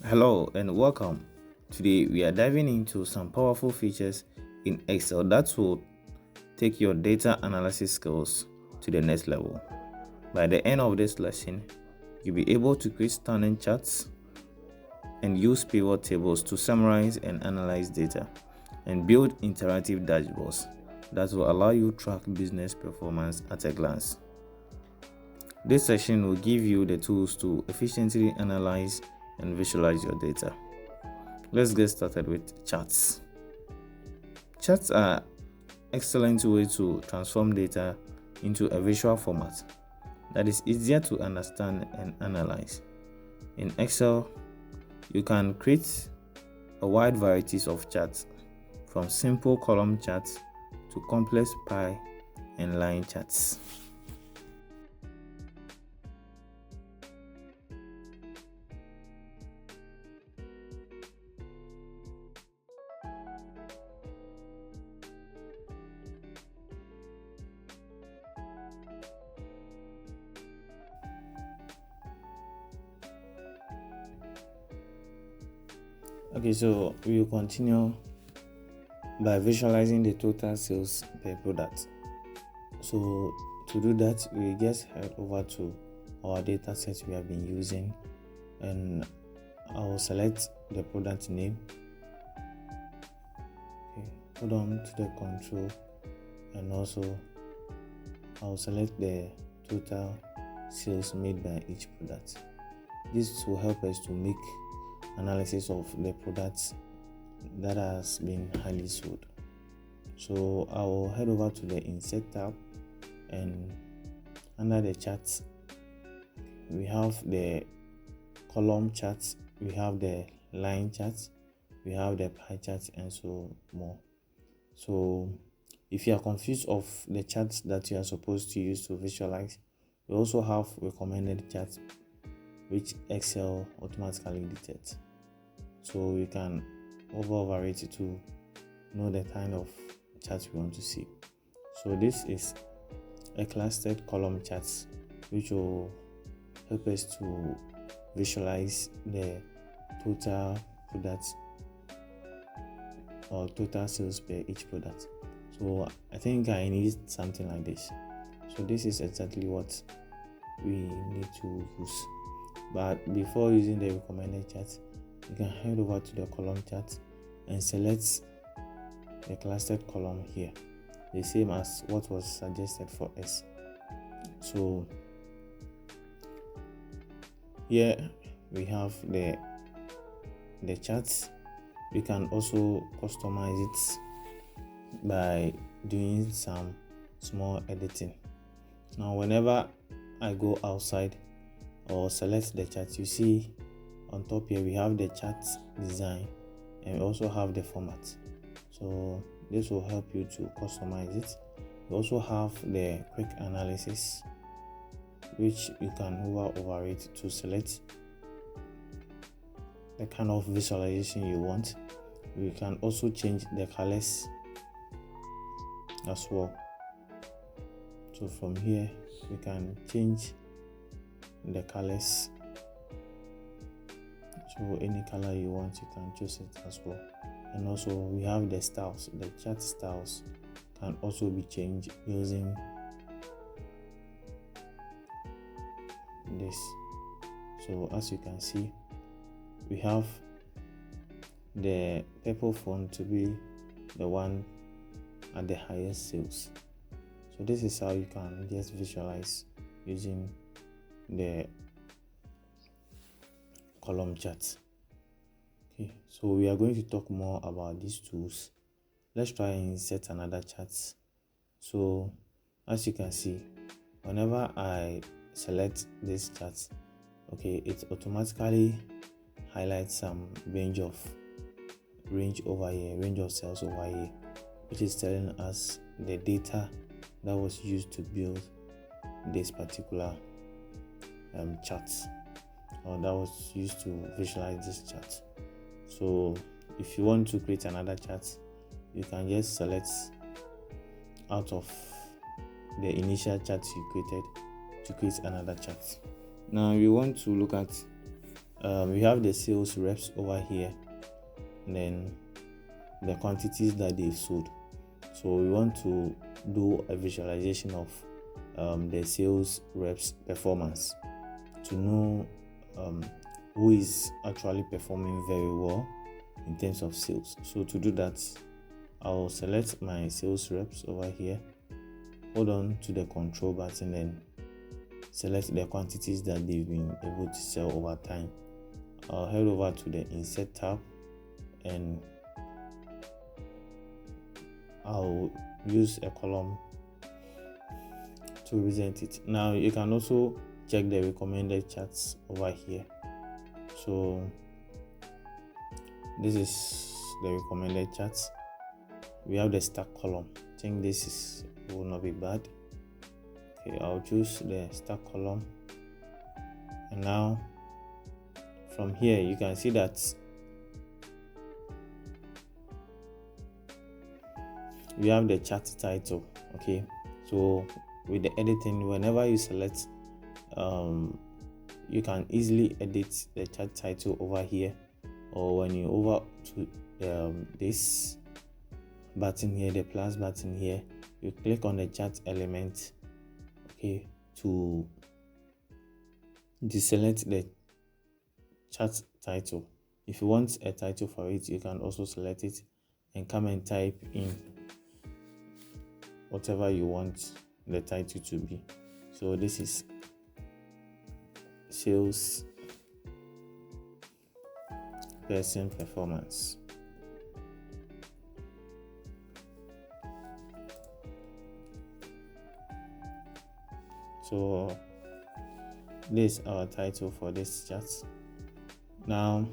Hello and welcome. Today we are diving into some powerful features in Excel that will take your data analysis skills to the next level. By the end of this lesson, you'll be able to create stunning charts and use pivot tables to summarize and analyze data and build interactive dashboards that will allow you to track business performance at a glance. This session will give you the tools to efficiently analyze and visualize your data. Let's get started with charts. Charts are excellent way to transform data into a visual format that is easier to understand and analyze. In Excel, you can create a wide varieties of charts, from simple column charts to complex pie and line charts. Okay, so we will continue by visualizing the total sales per product. So to do that, we just head over to our data set we have been using, and I will select the product name. Okay, hold on to the control, and also I'll select the total sales made by each product. This will help us to make analysis of the products that has been highly sold. So I will head over to the insert tab, and under the charts we have the column charts, we have the line charts, we have the pie charts, and so more. So if you are confused of the charts that you are supposed to use to visualize, we also have recommended charts which Excel automatically detects. So you can hover over it to know the kind of charts we want to see. So this is a clustered column charts which will help us to visualize the total products or total sales per each product. So I think I need something like this. So this is exactly what we need to use. But before using the recommended chart, you can head over to the column chart and select the clustered column here, the same as what was suggested for us. So here we have the charts. We can also customize it by doing some small editing. Now whenever I go outside or select the chart, you see on top here we have the chart design, and we also have the format. So this will help you to customize it. We also have the quick analysis, which you can hover over it to select the kind of visualization you want. We can also change the colors as well. So from here we can change the colors. So any color you want, you can choose it as well. And also we have the styles. The chart styles can also be changed using this. So as you can see, we have the purple font to be the one at the highest sales. So this is how you can just visualize using the column charts. Okay, so we are going to talk more about these tools. Let's try and insert another chart. So as you can see, whenever I select this chart, okay, it automatically highlights some range of cells over here, which is telling us the data that was used to build this particular chart, or that was used to visualize this chart. So if you want to create another chart, you can just select out of the initial chart you created to create another chart. Now we want to look at we have the sales reps over here, and then the quantities that they've sold. So we want to do a visualization of the sales reps performance to know who is actually performing very well in terms of sales. So to do that, I'll select my sales reps over here, hold on to the control button, and select the quantities that they've been able to sell over time. I'll head over to the insert tab and I'll use a column to represent it. Now you can also check the recommended charts over here. So this is the recommended charts. We have the stack column. I think this will not be bad. Okay, I'll choose the stack column, and now from here you can see that we have the chart title. Okay, so with the editing, whenever you select, you can easily edit the chart title over here, or when you over to this button here, the plus button here, you click on the chart element, okay, to deselect the chart title. If you want a title for it, you can also select it and come and type in whatever you want the title to be. So this is sales person performance. So this is our title for this chart. Now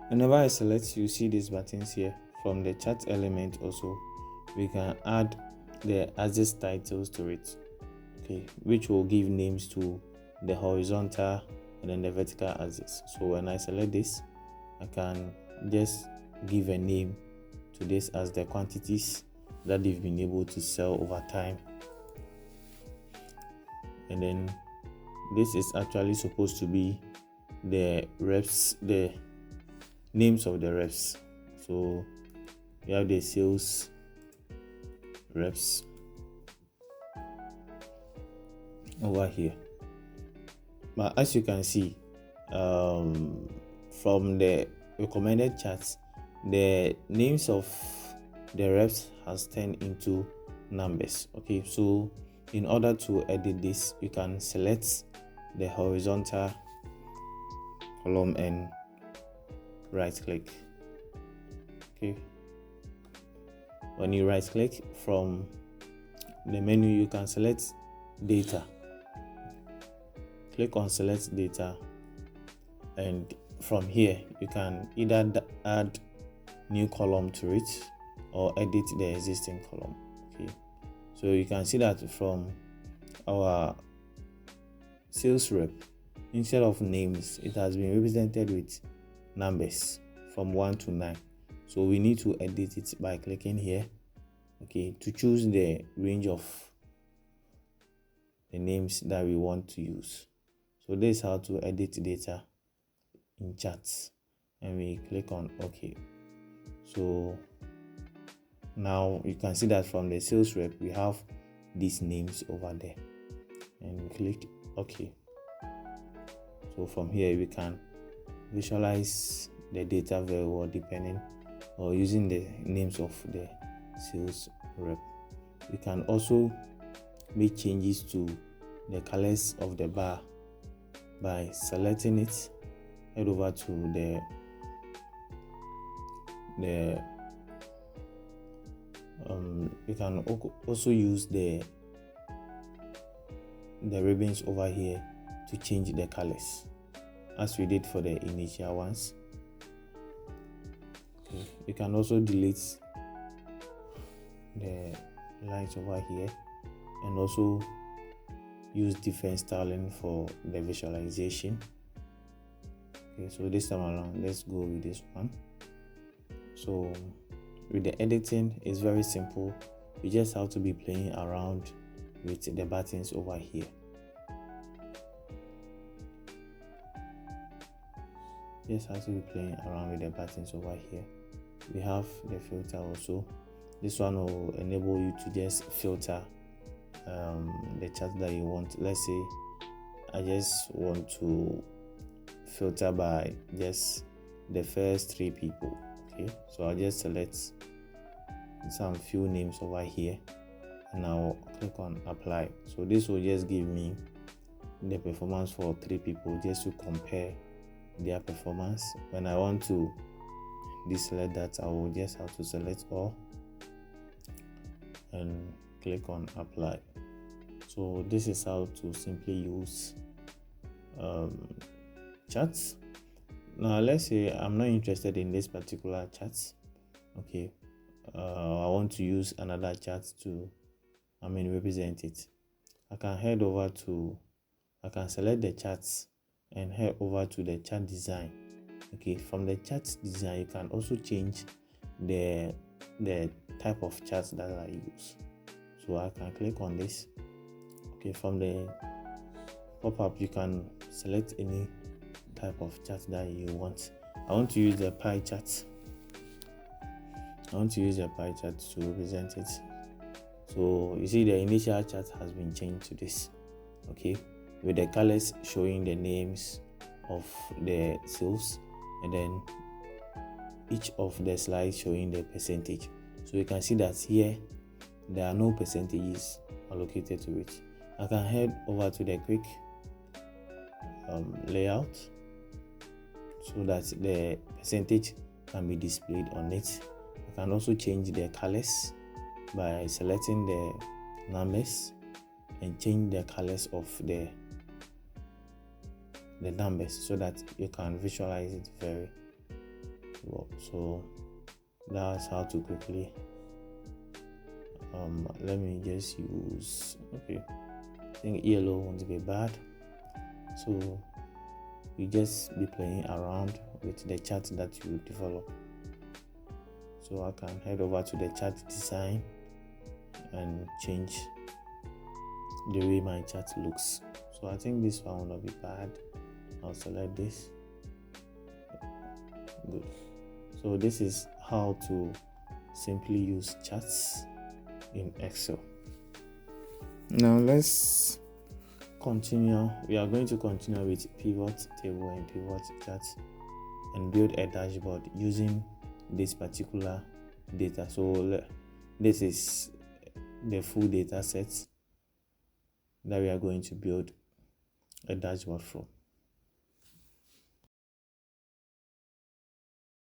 whenever I select, you see these buttons here. From the chart element also, we can add the axis titles to it, okay, which will give names to the horizontal and then the vertical axis. So when I select this, I can just give a name to this as the quantities that they've been able to sell over time, and then this is actually supposed to be the reps, the names of the reps. So we have the sales reps over here. But as you can see, from the recommended charts, the names of the reps has turned into numbers. Okay, so in order to edit this, you can select the horizontal column and right click. Okay, when you right click from the menu, you can select data. Click on select data, and from here you can either add new column to it or edit the existing column. Okay, so you can see that from our sales rep, instead of names, it has been represented with numbers from 1 to 9. So we need to edit it by clicking here, okay, to choose the range of the names that we want to use. So this is how to edit data in charts, and we click on OK. So now you can see that from the sales rep, we have these names over there, and we click OK. So from here we can visualize the data very well, depending or using the names of the sales rep. We can also make changes to the colors of the bar by selecting it. Head over to the you can also use the ribbons over here to change the colors, as we did for the initial ones. Okay. You can also delete the lines over here, and also use different styling for the visualization. Okay, so this time around, let's go with this one. So with the editing, it's very simple. You just have to be playing around with the buttons over here. just have to be playing around with the buttons over here. We have the filter also. This one will enable you to just filter the chat that you want. Let's say I just want to filter by just the first 3 people. Okay, so I'll just select some few names over here and I'll click on apply. So this will just give me the performance for 3 people just to compare their performance. When I want to deselect that, I will just have to select all and click on apply. So this is how to simply use charts. Now let's say I'm not interested in this particular chart. Okay, I want to use another chart to represent it. I can select the charts and head over to the chart design. Okay, from the chart design you can also change the type of charts that I use. So I can click on this. Okay, from the pop-up you can select any type of chart that you want. I want to use the pie chart. To represent it. So you see the initial chart has been changed to this. Okay, with the colors showing the names of the sales and then each of the slides showing the percentage. So you can see that here there are no percentages allocated to it. I can head over to the quick layout so that the percentage can be displayed on it. I can also change the colors by selecting the numbers and change the colors of the numbers so that you can visualize it very well. So that's how to quickly let me just use, okay, I think yellow won't be bad. So you just be playing around with the chart that you develop. So I can head over to the chart design and change the way my chart looks. So I think this one will not be bad. I'll select this. Good. So this is how to simply use charts in Excel. Now let's continue. We are going to continue with pivot table and pivot charts and build a dashboard using this particular data. So this is the full data set that we are going to build a dashboard from.